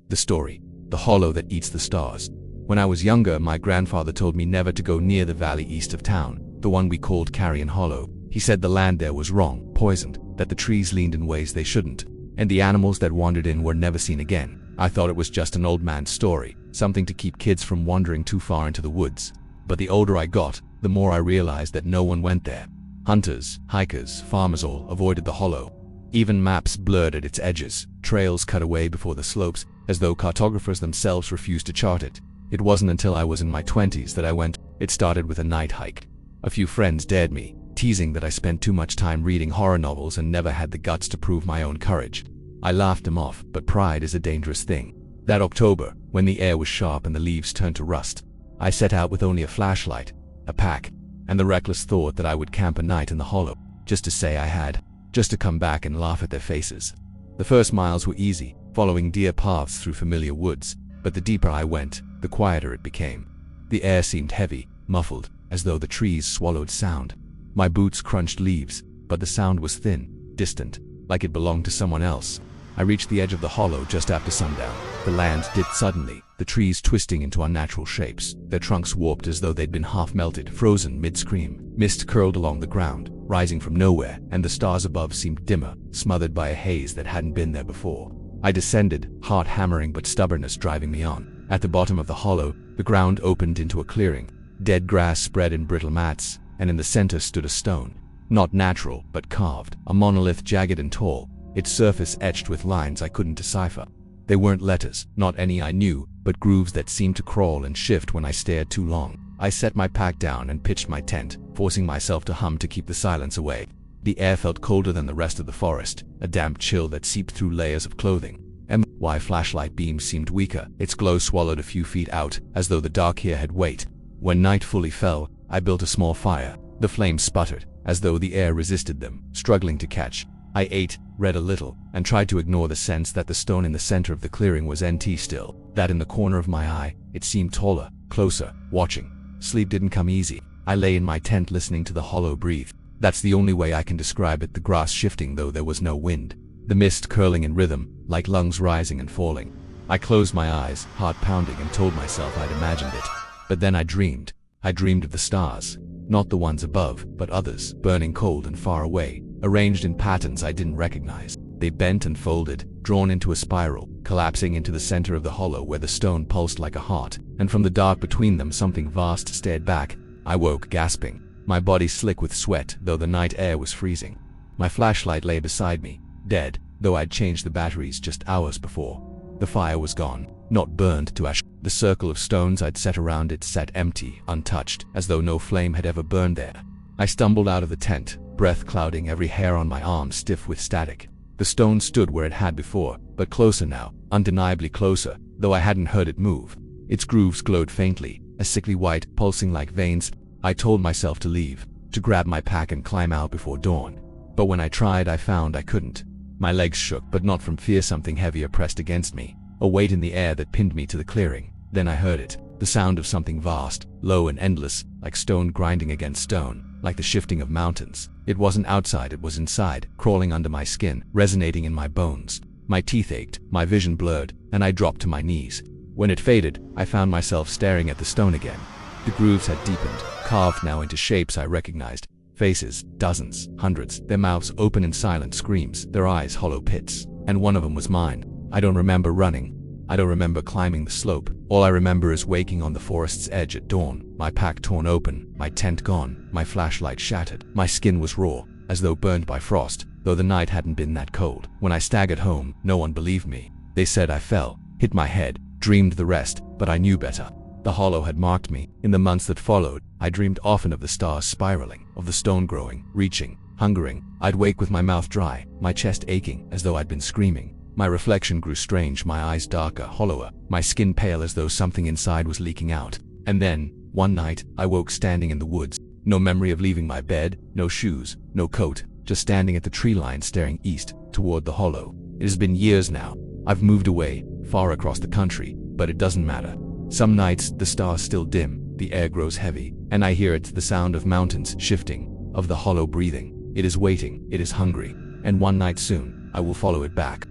The story, the hollow that eats the stars. When I was younger, my grandfather told me never to go near the valley east of town, the one we called Carrion Hollow. He said the land there was wrong, poisoned, that the trees leaned in ways they shouldn't, and the animals that wandered in were never seen again. I thought it was just an old man's story, something to keep kids from wandering too far into the woods. But the older I got, the more I realized that no one went there. Hunters, hikers, farmers all avoided the hollow. Even maps blurred at its edges, trails cut away before the slopes, as though cartographers themselves refused to chart it. It wasn't until I was in my 20s that I went. It started with a night hike. A few friends dared me, teasing that I spent too much time reading horror novels and never had the guts to prove my own courage. I laughed them off, but pride is a dangerous thing. That October, when the air was sharp and the leaves turned to rust, I set out with only a flashlight, a pack, and the reckless thought that I would camp a night in the hollow, just to say I had, just to come back and laugh at their faces. The first miles were easy, following deer paths through familiar woods, but the deeper I went, the quieter it became. The air seemed heavy, muffled, as though the trees swallowed sound. My boots crunched leaves, but the sound was thin, distant, like it belonged to someone else. I reached the edge of the hollow just after sundown. The land dipped suddenly, the trees twisting into unnatural shapes, their trunks warped as though they'd been half-melted, frozen mid-scream. Mist curled along the ground, rising from nowhere, and the stars above seemed dimmer, smothered by a haze that hadn't been there before. I descended, heart hammering but stubbornness driving me on. At the bottom of the hollow, the ground opened into a clearing. Dead grass spread in brittle mats, and in the center stood a stone. Not natural, but carved, a monolith jagged and tall, its surface etched with lines I couldn't decipher. They weren't letters, not any I knew, but grooves that seemed to crawl and shift when I stared too long. I set my pack down and pitched my tent, forcing myself to hum to keep the silence away. The air felt colder than the rest of the forest, a damp chill that seeped through layers of clothing. My flashlight beam seemed weaker, its glow swallowed a few feet out, as though the dark here had weight. When night fully fell, I built a small fire. The flames sputtered, as though the air resisted them, struggling to catch. I ate, read a little, and tried to ignore the sense that the stone in the center of the clearing was empty still, that in the corner of my eye, it seemed taller, closer, watching. Sleep didn't come easy. I lay in my tent listening to the hollow breathe. That's the only way I can describe it, the grass shifting though there was no wind. The mist curling in rhythm, like lungs rising and falling. I closed my eyes, heart pounding, and told myself I'd imagined it. But then I dreamed. I dreamed of the stars. Not the ones above, but others, burning cold and far away, arranged in patterns I didn't recognize. They bent and folded, drawn into a spiral, collapsing into the center of the hollow where the stone pulsed like a heart, and from the dark between them something vast stared back. I woke, gasping, my body slick with sweat, though the night air was freezing. My flashlight lay beside me, dead, though I'd changed the batteries just hours before. The fire was gone, not burned to ash. The circle of stones I'd set around it sat empty, untouched, as though no flame had ever burned there. I stumbled out of the tent, breath clouding, every hair on my arm stiff with static. The stone stood where it had before, but closer now, undeniably closer, though I hadn't heard it move. Its grooves glowed faintly, a sickly white, pulsing like veins. I told myself to leave, to grab my pack and climb out before dawn. But when I tried, I found I couldn't. My legs shook, but not from fear. Something heavier pressed against me, a weight in the air that pinned me to the clearing. Then I heard it, the sound of something vast, low and endless, like stone grinding against stone, like the shifting of mountains. It wasn't outside, it was inside, crawling under my skin, resonating in my bones. My teeth ached, my vision blurred, and I dropped to my knees. When it faded, I found myself staring at the stone again. The grooves had deepened, carved now into shapes I recognized. Faces, dozens, hundreds, their mouths open in silent screams, their eyes hollow pits. And one of them was mine. I don't remember running. I don't remember climbing the slope. All I remember is waking on the forest's edge at dawn, my pack torn open, my tent gone, my flashlight shattered. My skin was raw, as though burned by frost, though the night hadn't been that cold. When I staggered home, no one believed me. They said I fell, hit my head, dreamed the rest, but I knew better. The hollow had marked me. In the months that followed, I dreamed often of the stars spiraling, of the stone growing, reaching, hungering. I'd wake with my mouth dry, my chest aching, as though I'd been screaming. My reflection grew strange, my eyes darker, hollower, my skin pale as though something inside was leaking out. And then, one night, I woke standing in the woods. No memory of leaving my bed, no shoes, no coat, just standing at the tree line staring east, toward the hollow. It has been years now. I've moved away, far across the country, but it doesn't matter. Some nights, the stars still dim, the air grows heavy, and I hear it, the sound of mountains shifting, of the hollow breathing. It is waiting, it is hungry, and one night soon, I will follow it back.